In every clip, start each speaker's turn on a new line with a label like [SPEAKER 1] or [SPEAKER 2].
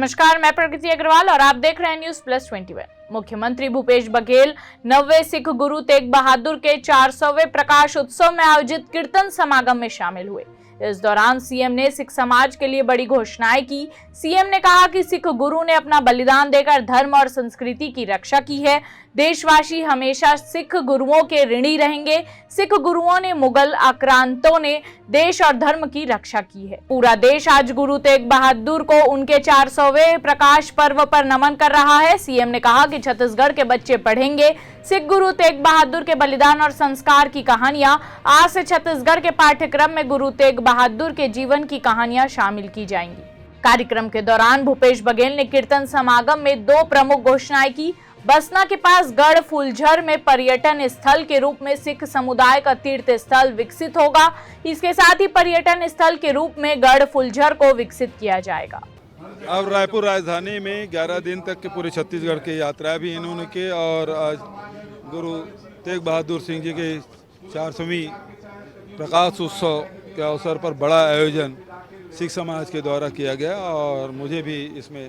[SPEAKER 1] नमस्कार, मैं प्रकृति अग्रवाल और आप देख रहे हैं न्यूज प्लस 21। मुख्यमंत्री भूपेश बघेल 90वें सिख गुरु तेग बहादुर के 400वें प्रकाश उत्सव में आयोजित कीर्तन समागम में शामिल हुए। इस दौरान सीएम ने सिख समाज के लिए बड़ी घोषणाएं की। सीएम ने कहा कि सिख गुरु ने अपना बलिदान देकर धर्म और संस्कृति की रक्षा की है। देशवासी हमेशा सिख गुरुओं के ऋणी रहेंगे। सिख गुरुओं ने मुगल आक्रांतों ने देश और धर्म की रक्षा की है। पूरा देश आज गुरु तेग बहादुर को उनके 400वें प्रकाश पर्व पर नमन कर रहा है। सीएम ने कहा कि छत्तीसगढ़ के बच्चे पढ़ेंगे सिख गुरु तेग बहादुर के बलिदान और संस्कार की कहानियां। आज से छत्तीसगढ़ के पाठ्यक्रम में गुरु तेग बहादुर के जीवन की कहानियां शामिल की जाएंगी। कार्यक्रम के दौरान भूपेश बघेल ने कीर्तन समागम में 2 प्रमुख घोषणाएं की। बसना के पास गढ़ फुलझर में पर्यटन स्थल के रूप में सिख समुदाय का तीर्थ स्थल विकसित होगा। इसके साथ ही पर्यटन स्थल के रूप में गढ़ फुलझर को विकसित किया जाएगा।
[SPEAKER 2] अब रायपुर राजधानी में 11 दिन तक के पूरे छत्तीसगढ़ की यात्रा भी इन्होंने की और आज गुरु तेग बहादुर सिंह जी के 400वीं प्रकाश उत्सव के अवसर पर बड़ा आयोजन सिख समाज के द्वारा किया गया और मुझे भी इसमें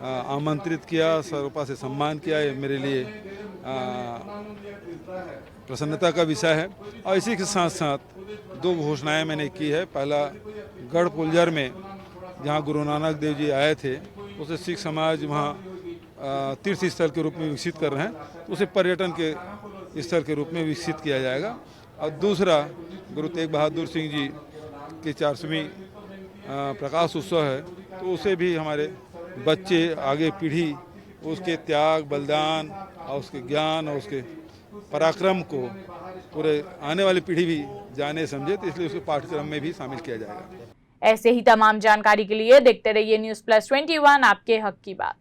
[SPEAKER 2] आमंत्रित किया, सर्वपा से सम्मान किया। ये मेरे लिए प्रसन्नता का विषय है। और इसी के साथ साथ 2 घोषणाएं मैंने की है। पहला, गढ़ फुलझर में जहां गुरु नानक देव जी आए थे उसे सिख समाज वहां तीर्थ स्थल के रूप में विकसित कर रहे हैं, उसे पर्यटन के स्थल के रूप में विकसित किया जाएगा। और दूसरा, गुरु तेग बहादुर सिंह जी की 400वीं प्रकाश उत्सव है, तो उसे भी हमारे बच्चे, आगे पीढ़ी उसके त्याग, बलिदान और उसके ज्ञान और उसके पराक्रम को पूरे आने वाली पीढ़ी भी जाने समझे, तो इसलिए उसके पाठ्यक्रम में भी शामिल किया जाएगा।
[SPEAKER 1] ऐसे ही तमाम जानकारी के लिए देखते रहिए न्यूज प्लस 21, आपके हक की बात।